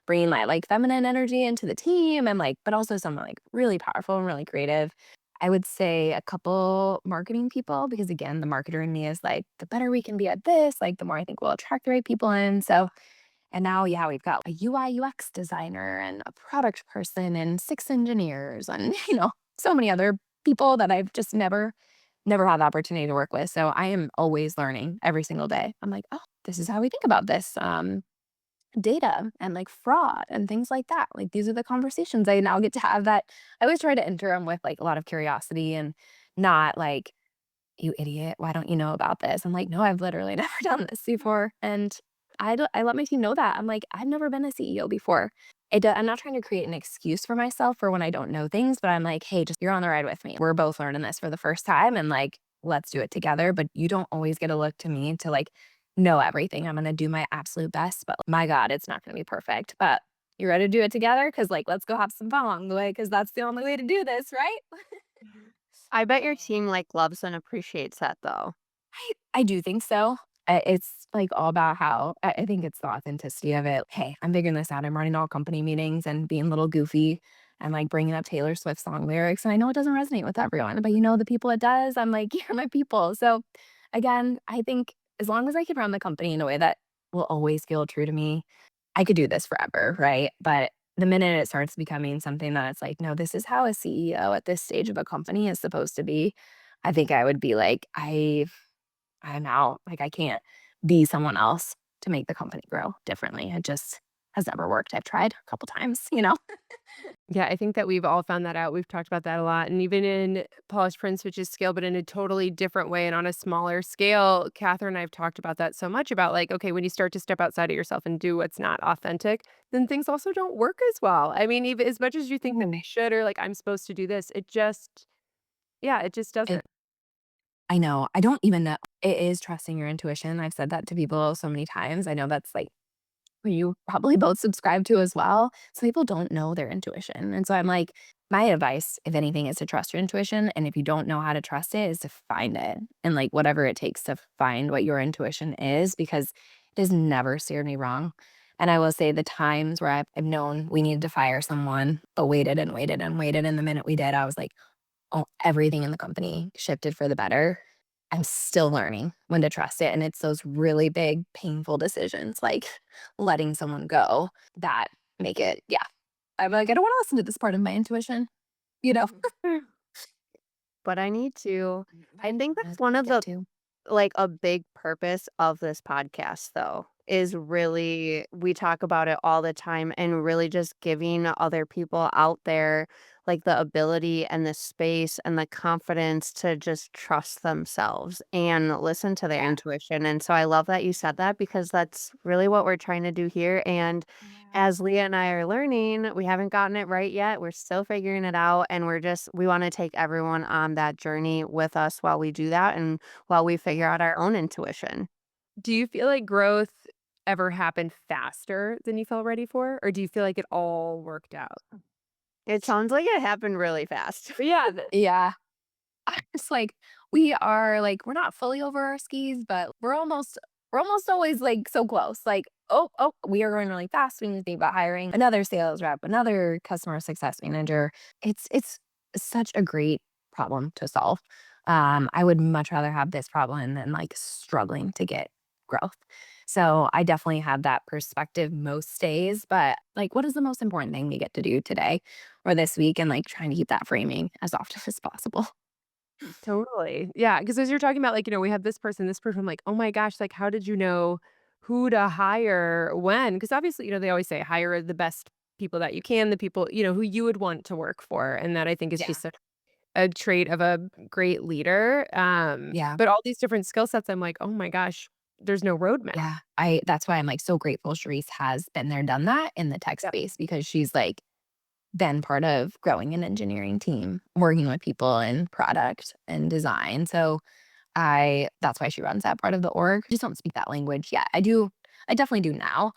bringing my like feminine energy into the team and like, but also someone like really powerful and really creative. I would say a couple marketing people because again, the marketer in me is like, the better we can be at this, like the more I think we'll attract the right people in. So, and now, yeah, we've got a UI UX designer and a product person and 6 engineers and, so many other people that I've just never had the opportunity to work with. So I am always learning every single day. I'm like, oh, this is how we think about this. Data and like fraud and things like that. Like these are the conversations I now get to have that I always try to enter them with like a lot of curiosity and not like, you idiot, why don't you know about this? I'm like, no, I've literally never done this before. And I let my team know that. I'm like, I've never been a CEO before. I'm not trying to create an excuse for myself for when I don't know things, but I'm like, hey, just you're on the ride with me. We're both learning this for the first time and like, let's do it together. But you don't always get to look to me to like know everything. I'm going to do my absolute best, but my God, it's not going to be perfect. But you ready to do it together? Cause like, let's go have some fun along the way. Cause that's the only way to do this, right?
I bet your team, like, loves and appreciates that, though.
I do think so. It's like all about how I think it's the authenticity of it. Hey, I'm figuring this out. I'm running all company meetings and being a little goofy and like bringing up Taylor Swift song lyrics. And I know it doesn't resonate with everyone, but the people it does, I'm like, you're my people. So again, I think as long as I can run the company in a way that will always feel true to me, I could do this forever. Right. But the minute it starts becoming something that it's like, no, this is how a CEO at this stage of a company is supposed to be. I think I would be like, I'm out. Like, I can't be someone else to make the company grow differently. It just has never worked. I've tried a couple times, you know?
Yeah, I think that we've all found that out. We've talked about that a lot. And even in Polished Prince, which is scale, but in a totally different way and on a smaller scale, Catherine and I have talked about that so much about like, okay, when you start to step outside of yourself and do what's not authentic, then things also don't work as well. I mean, even as much as you think that they
Mm.
should, or like, I'm supposed to do this, it just, yeah, it just
It
doesn't.
I know. I don't even know. It is trusting your intuition. I've said that to people so many times. I know that's like what you probably both subscribe to as well. So people don't know their intuition. And so I'm like, my advice, if anything, is to trust your intuition. And if you don't know how to trust it, is to find it and like whatever it takes to find what your intuition is, because it has never steered me wrong. And I will say the times where I've known we needed to fire someone, but waited and waited and waited. And the minute we did, I was like, oh, everything in the company shifted for the better. I'm still learning when to trust it. And it's those really big, painful decisions like letting someone go that make it, yeah. I'm like, I don't want to listen to this part of my intuition, you know?
But I need to. I
Right.
think
I
that's one of
get
the
to.
like, a big purpose of this podcast, though, is really we talk about it all the time and really just giving other people out there, like, the ability and the space and the confidence to just trust themselves and listen to their
Yeah.
intuition, and so I love that you said that because that's really what we're trying to do here, and
Yeah.
as Leah and I are learning, we haven't gotten it right yet, we're still figuring it out, and we wanna take everyone on that journey with us while we do that, and while we figure out our own intuition.
Do you feel like growth ever happened faster than you felt ready for? Or do you feel like it all worked out?
It sounds like it happened really fast.
But yeah,
Yeah. It's like we are like we're not fully over our skis, but we're almost always like so close. Like, oh, we are going really fast. We need to think about hiring another sales rep, another customer success manager. It's such a great problem to solve. I would much rather have this problem than like struggling to get growth. So I definitely have that perspective most days. But like, what is the most important thing we get to do today or this week? And like trying to keep that framing as often as possible.
totally. Yeah, because as you're talking about, like, we have this person, I'm like, "Oh my gosh, like, how did you know who to hire when?" Because obviously, they always say hire the best people that you can, the people, who you would want to work for, and that I think is
Yeah.
just a trait of a great leader,
Yeah.
but all these different skill sets, I'm like, "Oh my gosh, there's no roadmap."
Yeah. I That's why I'm like so grateful Sharice has been there, done that in the tech
Yep.
space because she's like been part of growing an engineering team, working with people in product and design. So I that's why she runs that part of the org. I just don't speak that language yet. I definitely do now.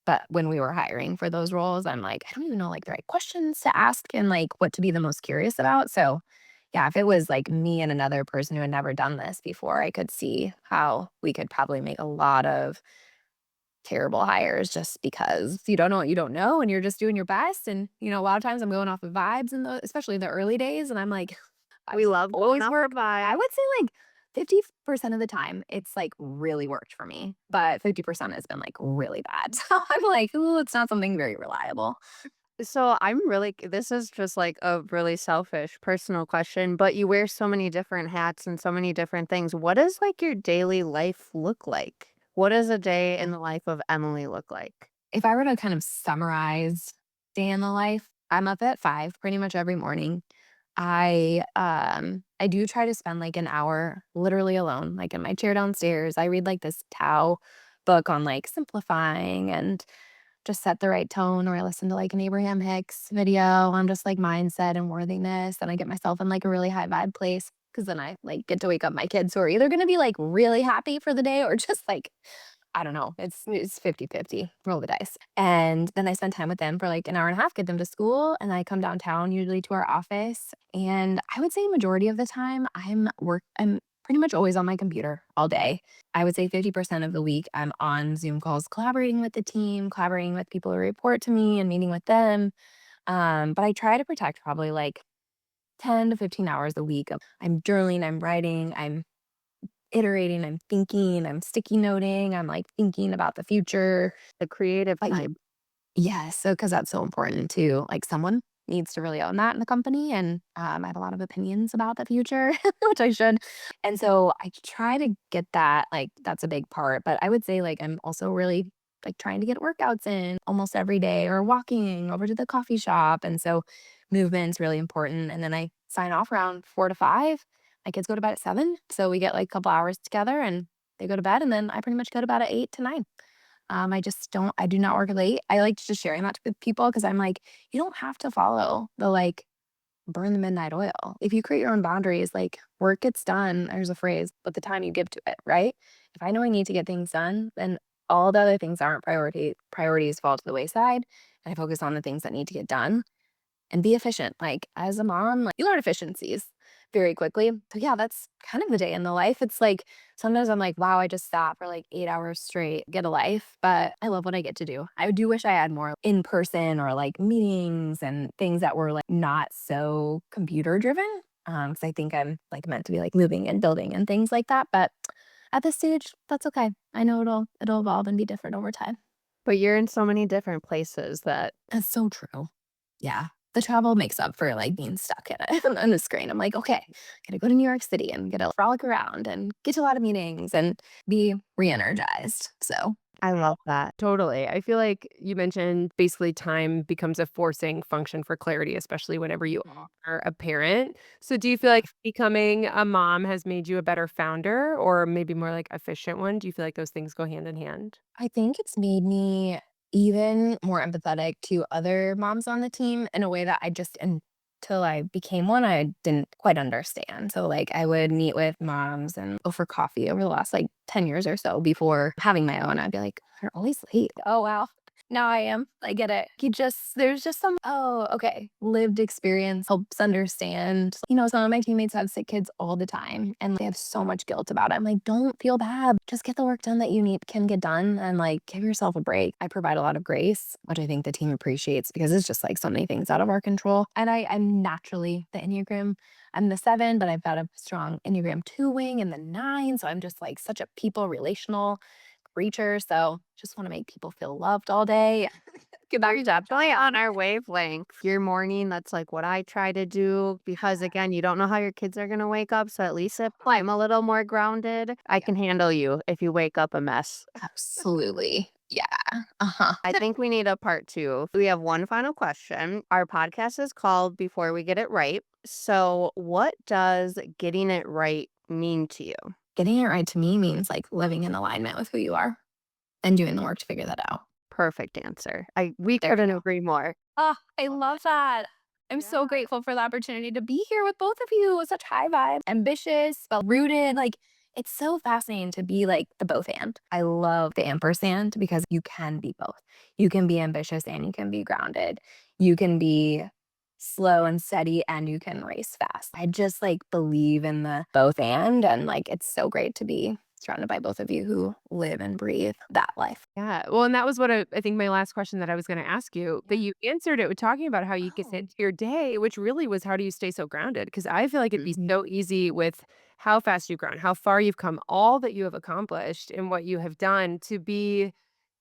But when we were hiring for those roles, I'm like, I don't even know like the right questions to ask and like what to be the most curious about. So yeah, if it was like me and another person who had never done this before, I could see how we could probably make a lot of terrible hires just because you don't know what you don't know and you're just doing your best. And, a lot of times I'm going off of vibes especially in the early days. And I'm like, I've
We love going
always
off the
worked. I
vibe.
would say like 50% of the time it's like really worked for me, but 50% has been like really bad. So I'm like, ooh, it's not something very reliable.
So I'm really this is just like a really selfish personal question, but you wear so many different hats and so many different things. What does like your daily life look like? What does a day in the life of Emily look like?
If I were to kind of summarize day in the life, I'm up at 5 pretty much every morning. I do try to spend like an hour literally alone, like in my chair downstairs. I read like this Tao book on like simplifying and just set the right tone, or I listen to like an Abraham Hicks video on just like mindset and worthiness. And I get myself in like a really high vibe place because then I like get to wake up my kids who are either gonna be like really happy for the day or just like I don't know. It's 50-50. Roll the dice. And then I spend time with them for like an hour and a half, get them to school, and I come downtown usually to our office. And I would say majority of the time I'm pretty much always on my computer all day. I would say 50% of the week I'm on Zoom calls collaborating with the team, collaborating with people who report to me and meeting with them. But I try to protect probably like 10 to 15 hours a week. I'm journaling, I'm writing, I'm iterating, I'm thinking, I'm sticky noting, I'm like thinking about the future.
The creative
But
time.
yes, so because that's so important too. Like someone needs to really own that in the company. And I have a lot of opinions about the future, which I should. And so I try to get that, like, that's a big part. But I would say, like, I'm also really like trying to get workouts in almost every day or walking over to the coffee shop. And so movement's really important. And then I sign off around 4 to 5. My kids go to bed at 7. So we get like a couple hours together and they go to bed. And then I pretty much go to bed at 8 to 9. I do not work late. I like just sharing that with people because I'm like, you don't have to follow the like burn the midnight oil. If you create your own boundaries, like work gets done, there's a phrase, but the time you give to it, right? If I know I need to get things done, then all the other things aren't priorities fall to the wayside. And I focus on the things that need to get done and be efficient. Like as a mom, like you learn efficiencies very quickly. So yeah, that's kind of the day in the life. It's like sometimes I'm like, wow, I just sat for like 8 hours straight, get a life. But I love what I get to do. I do wish I had more in person or like meetings and things that were like not so computer driven. Because I think I'm like meant to be like moving and building and things like that. But at this stage, that's okay. I know it'll evolve and be different over time.
But you're in so many different places that
That's so true. Yeah. The travel makes up for, like, being stuck in a on a screen. I'm like, "Okay, gotta go to New York City and get to frolic around and get to a lot of meetings and be re-energized." So,
I love that.
Totally. I feel like you mentioned basically time becomes a forcing function for clarity, especially whenever you
mhm.
are a parent. So do you feel like becoming a mom has made you a better founder or maybe more like efficient one? Do you feel like those things go hand in hand?
I think it's made me even more empathetic to other moms on the team in a way that I just until I became one, I didn't quite understand. So, like, I would meet with moms and go for coffee over the last like 10 years or so before having my own. I'd be like, they're always late. Oh, wow. Now I am. I get it. There's just some, oh, okay. Lived experience helps understand. Some of my teammates have sick kids all the time and they have so much guilt about it. I'm like, don't feel bad. Just get the work done that can get done and like give yourself a break. I provide a lot of grace, which I think the team appreciates because it's just like so many things out of our control. And I'm naturally the Enneagram. I'm the 7, but I've got a strong Enneagram 2 wing and the 9. So I'm just like such a people relational creature. So just want to make people feel loved all day. Get back
We're
to that
definitely on
job.
our wavelength. Your morning, that's like what I try to do because again, you don't know how your kids are gonna wake up. So at least if I'm a little more grounded, I
Yeah,
can handle you if you wake up a mess.
absolutely. Yeah. Uh-huh.
I think we need a part two. We have one final question. Our podcast is called Before We Get It Right. So, what does getting it right mean to you?
Getting it right to me means like living in alignment with who you are and doing the work to figure that out.
Perfect answer. We
There we
couldn't
go.
agree more.
Oh, I
Love it.
love that. I'm so
Yeah.
grateful for the opportunity to be here with both of you. Such high vibe, ambitious, but rooted. Like, it's so fascinating to be like the both and. I love the ampersand because you can be both. You can be ambitious and you can be grounded. You can be slow and steady and you can race fast. I just like believe in the both and like it's so great to be surrounded by both of you who live and breathe that life.
Yeah. Well, and that was what I think my last question that I was going to ask you, but
Yeah.
you answered it with talking about how you get
Oh.
into your day, which really was how do you stay so grounded? Because I feel like it'd be
Mhm.
so easy with how fast you've grown, how far you've come, all that you have accomplished and what you have done to be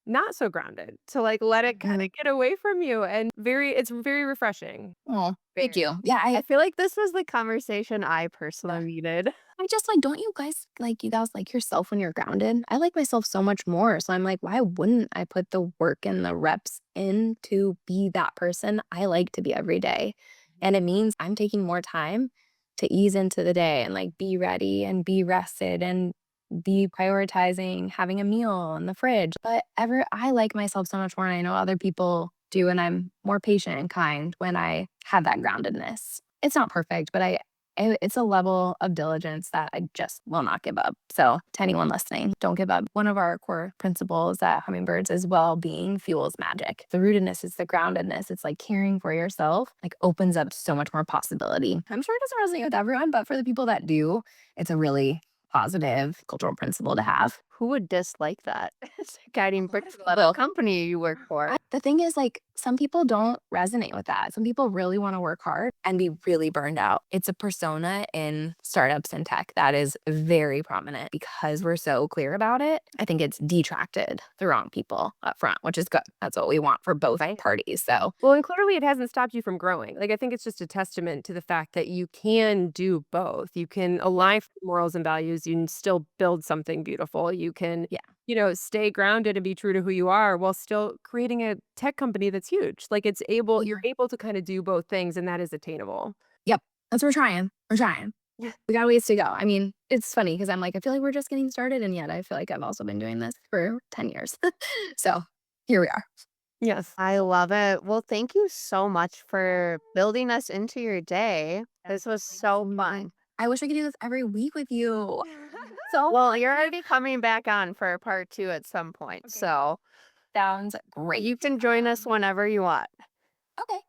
not so grounded, to like let it kind
Mhm.
of get away from you. And it's very refreshing.
Oh, thank
Very.
you. Yeah,
I feel like this was the conversation I
yeah.
personally needed.
I just like, don't you guys like yourself when you're grounded? I like myself so much more. So I'm like, why wouldn't I put the work and the reps in to be that person I like to be every day? And it means I'm taking more time to ease into the day and like be ready and be rested and be prioritizing having a meal in the fridge. But I like myself so much more. And I know other people do. And I'm more patient and kind when I have that groundedness. It's not perfect, but it's a level of diligence that I just will not give up. So, to anyone listening, don't give up. One of our core principles at Hummingbirds is well-being fuels magic. The rootedness is the groundedness. It's like caring for yourself, like opens up so much more possibility. I'm sure it doesn't resonate with everyone, but for the people that do, it's a really positive cultural principle to have.
Who would dislike that? It's a guiding
A lot of
principle of the
people.
company you work for.
The thing is, like, some people don't resonate with that. Some people really wanna work hard and be really burned out. It's a persona in startups and tech that is very prominent because we're so clear about it. I think it's detracted the wrong people up front, which is good. That's what we want for both
Right.
parties, so
Well, and clearly it hasn't stopped you from growing. Like, I think it's just a testament to the fact that you can do both. You can align for morals and values, you can still build something beautiful. You can,
yeah.
stay grounded and be true to who you are while still creating a tech company that's huge. Like, you're
Yeah.
able to kinda do both things, and that is attainable.
Yep. That's what we're trying. We're trying. We got a ways to go. I mean, it's funny because 'cause I'm like, I feel like we're just getting started, and yet I feel like I've also been doing this for 10 years. So, here we are.
Yes.
I love it. Well, thank you so much for building us into your day. This was so fun.
I wish I could do this every week with you. So
Well, you're already coming back on for part 2 at some point, so
sounds
you
great.
can join us whenever you want.
Okay,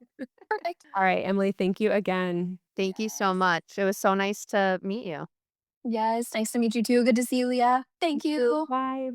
perfect.
All right, Emily, thank you again.
Thank you so much. It was so nice to meet you.
Yes, nice to meet you too. Good to see you, Leah. Thank you.
Bye.